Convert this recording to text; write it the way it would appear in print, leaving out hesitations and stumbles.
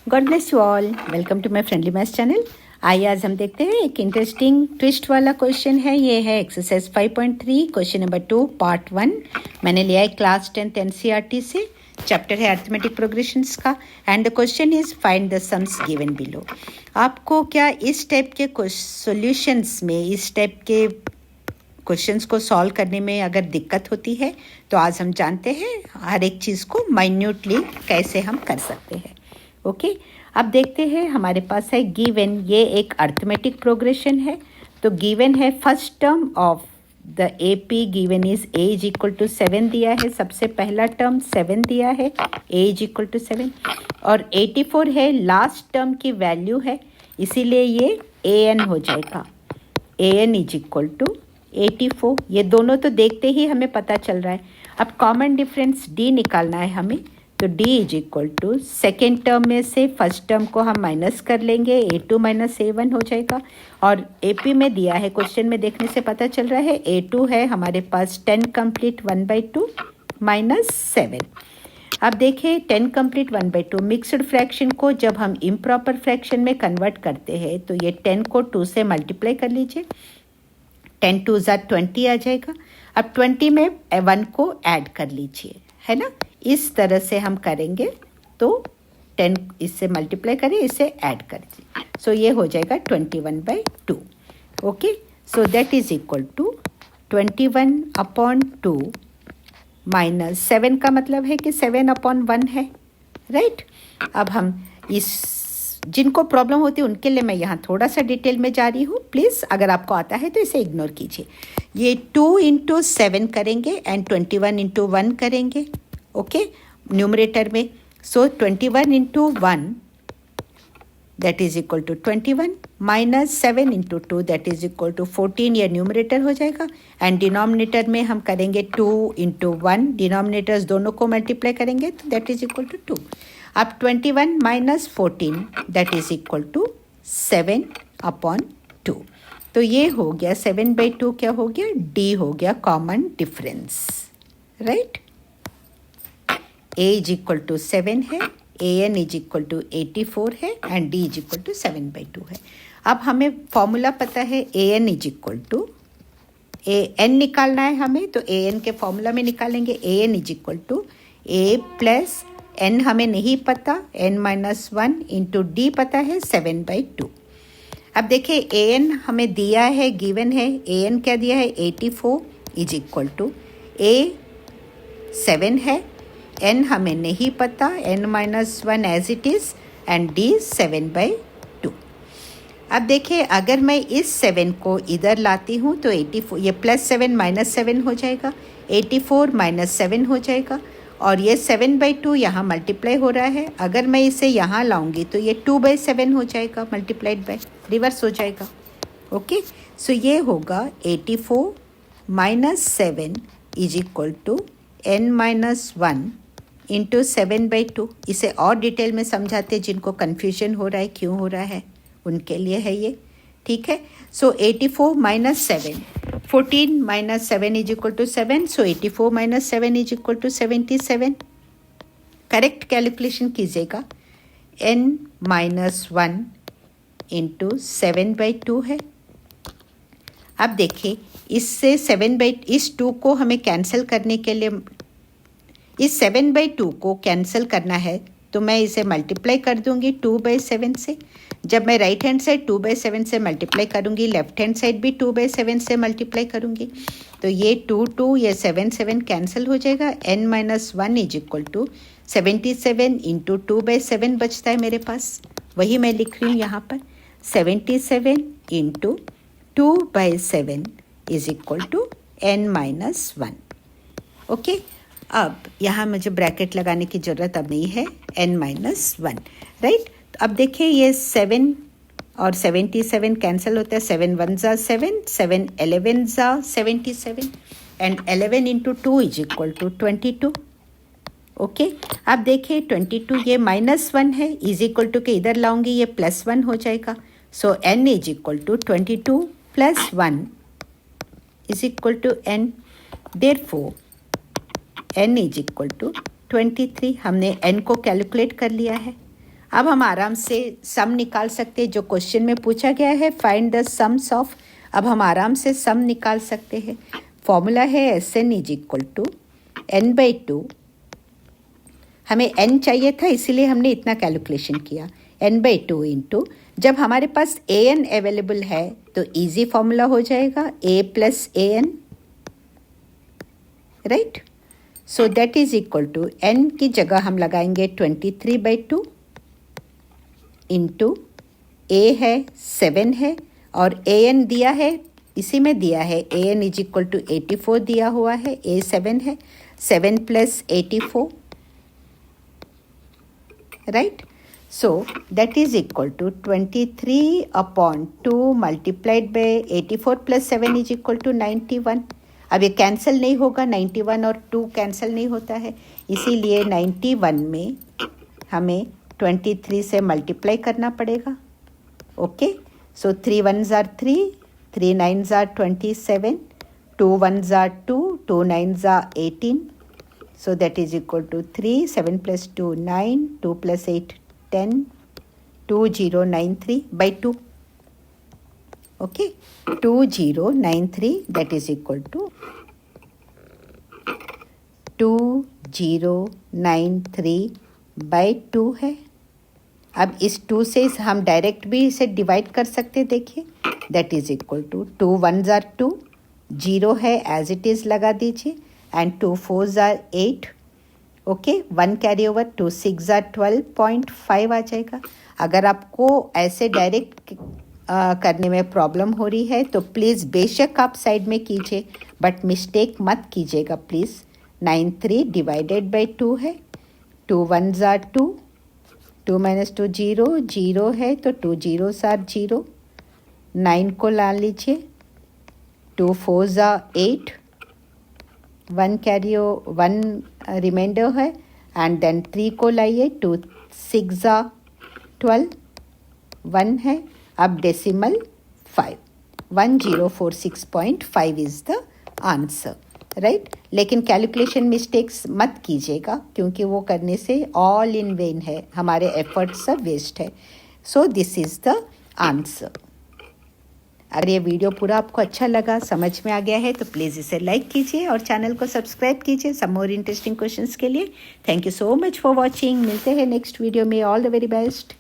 God bless you all. Welcome to my friendly maths channel. आइए आज हम देखते हैं एक इंटरेस्टिंग ट्विस्ट वाला क्वेश्चन है। ये है एक्सरसाइज 5.3 क्वेश्चन नंबर 2 पार्ट 1। मैंने लिया है क्लास 10th एनसीईआरटी से। चैप्टर है अरिथमेटिक प्रोग्रेशंस का and the question is find the sums given below. आपको क्या इस टाइप के सॉल्यूशंस में, इस टाइप के क्वेश्चंस को सॉल्व करने में अगर दिक्कत होती है तो आज हम जानते हैं हर एक चीज़ को माइन्यूटली कैसे हम कर सकते हैं। ओके अब देखते हैं हमारे पास है गिवन, ये एक अरिथमेटिक प्रोग्रेशन है। तो गिवन है first term of the AP given is a is equal to 7 दिया है। सबसे पहला टर्म 7 दिया है, ए इज इक्वल टू 7 और 84 है लास्ट टर्म की वैल्यू है, इसीलिए ये ए एन हो जाएगा। ए एन इज इक्वल टू 84। ये दोनों तो देखते ही हमें पता चल रहा है। अब कॉमन डिफरेंस डी निकालना है हमें, तो d is equal to second term में से फर्स्ट टर्म को हम माइनस कर लेंगे, a2 माइनस a1 हो जाएगा। और AP में दिया है, क्वेश्चन में देखने से पता चल रहा है a2 है हमारे पास 10 कंप्लीट 1/2 माइनस 7। अब देखिए 10 कंप्लीट 1/2 मिक्सड फ्रैक्शन को जब हम इम्प्रॉपर फ्रैक्शन में कन्वर्ट करते हैं तो ये 10 को 2 से मल्टीप्लाई कर लीजिए, 10 2 ज़ा 20 आ जाएगा। अब 20 में 1 को ऐड कर लीजिए, है ना। इस तरह से हम करेंगे तो 10 इससे मल्टीप्लाई करें, इससे ऐड कर दीजिए, सो ये हो जाएगा 21/2। Okay, so that is equal to 21/2 minus 7 का मतलब है कि 7/1 है, राइट। अब हम इस जिनको प्रॉब्लम होती है उनके लिए मैं यहाँ थोड़ा सा डिटेल में जा रही हूँ, प्लीज़ अगर आपको आता है तो इसे इग्नोर कीजिए। ये 2 × 7 करेंगे एंड 21 × 1 करेंगे, ओके न्यूमरेटर में। So 21 × 1 that is equal to 21 minus 7 × 2 that is equal to 14, यह न्यूमरेटर हो जाएगा। एंड डिनोमिनेटर में हम करेंगे 2 × 1, डिनोमिनेटर्स दोनों को मल्टीप्लाई करेंगे तो दैट इज इक्वल टू 2। अब 21 minus 14 that is equal to 7/2। तो ये हो गया 7/2, क्या हो गया, डी हो गया common difference, right. A is equal to 7 है, a n is equal to 84 है and d is equal to 7/2 है। अब हमें फॉर्मूला पता है, a n is equal to a n निकालना है हमें, तो ए एन के फॉर्मूला में निकालेंगे। A n is equal to a plus n हमें नहीं पता, n-1 इंटू डी पता है 7/2। अब देखिए ए एन हमें दिया है, गिवन है, ए एन क्या दिया है 84 इज इक्वल टू ए 7 है, n हमें नहीं पता, n-1 as it is and d 7/2। अब देखिए अगर मैं इस 7 को इधर लाती हूँ तो 84, ये +7 -7 हो जाएगा, 84 - 7 हो जाएगा और ये 7/2 यहाँ मल्टीप्लाई हो रहा है। अगर मैं इसे यहाँ लाऊंगी तो ये 2/7 हो जाएगा, मल्टीप्लाइड बाय रिवर्स हो जाएगा। ओके, सो ये होगा 84 - 7 is equal to n-1 into 7/2। इसे और डिटेल में समझाते, जिनको कन्फ्यूजन हो रहा है क्यों हो रहा है उनके लिए है ये, ठीक है। So 84 - 7, 14 - 7 is equal to 7, so 84 - 7 is equal to 77। Correct calculation कीजिएगा, n-1 इंटू 7/2 है। अब देखिए इससे इस 2 को हमें कैंसिल करने के लिए, इस 7/2 को कैंसिल करना है तो मैं इसे मल्टीप्लाई कर दूंगी 2/7 से। जब मैं राइट हैंड साइड 2/7 से मल्टीप्लाई करूंगी, लेफ्ट हैंड साइड भी 2/7 से मल्टीप्लाई करूंगी, तो ये 2 ये 7 कैंसिल हो जाएगा। n-1 is equal to 77 into 2/7 बचता है मेरे पास, वही मैं लिख रही हूँ यहाँ पर, 77 into 2/7 is equal to n-1। Okay, अब यहाँ मुझे ब्रैकेट लगाने की ज़रूरत अब नहीं है, n-1, राइट। अब देखिए ये 7 और 77 कैंसिल होता है, 7 1 ज़ा 7, 7 11 ज़ा 77 and 11 into 2 is equal to 22। Okay, अब देखिए 22 ये -1 है, इज इक्वल टू के इधर लाऊंगी ये +1 हो जाएगा, so n is equal to 22 + 1 is equal to n, therefore n is equal to 23। हमने n को कैलकुलेट कर लिया है। अब हम आराम से सम निकाल सकते हैं। जो क्वेश्चन में पूछा गया है फाइंड द सम्स ऑफ, अब हम आराम से सम निकाल सकते हैं। फॉर्मूला है Sn is equal to n/2। हमें n चाहिए था इसीलिए हमने इतना कैलकुलेशन किया, n/2 इंटू, जब हमारे पास an अवेलेबल है तो इजी फॉर्मूला हो जाएगा a plus an, right. So that is equal to n की जगह हम लगाएंगे 23/2 इंटू a है 7 है और an दिया है, इसी में दिया है an इज इक्वल टू 84 दिया हुआ है, a 7 है, 7 plus 84, right. So that is equal to 23/2 multiplied by 84 plus 7 is equal to 91। अब ये कैंसिल नहीं होगा, 91 और 2 कैंसिल नहीं होता है, इसीलिए 91 में हमें 23 से मल्टीप्लाई करना पड़ेगा। Okay, so 3 1s are 3, 3 9s are 27, 2 1s are 2, 2 9s are 18, so that is equal to 3, 7 plus 2 9, 2 plus 8 10, 2093 by 2. Okay, 2093 that is equal to 2093 by 2 है। अब इस 2 से हम डायरेक्ट भी इसे डिवाइड कर सकते हैं, देखिए that is equal to 2 1s are 2, 0 है एज इट इज़ लगा दीजिए, and 2 4s are 8, okay, 1 carry over, 2 6s are 12.5 आ जाएगा। अगर आपको ऐसे डायरेक्ट करने में प्रॉब्लम हो रही है तो प्लीज़ बेशक आप साइड में कीजिए, बट मिस्टेक मत कीजिएगा प्लीज़। 93 डिवाइडेड बाई 2 है, 2 1s are 2, 2 minus 2 0, 0 है तो 2 zeros are 0, 9 को ला लीजिए, 2 4s are 8, 1 रिमाइंडर है, एंड देन 3 को लाइए, 2 6s are 12, 1 है, अब decimal 5, 1046.5 is the answer, right. लेकिन कैलकुलेशन मिस्टेक्स मत कीजिएगा क्योंकि वो करने से ऑल इन वेन है, हमारे एफर्ट्स सब वेस्ट है। So this is the answer. अगर ये वीडियो पूरा आपको अच्छा लगा, समझ में आ गया है तो प्लीज़ इसे लाइक कीजिए और चैनल को सब्सक्राइब कीजिए सम मोर इंटरेस्टिंग क्वेश्चंस के लिए। Thank you so much for watching. मिलते हैं नेक्स्ट वीडियो में। All the very best.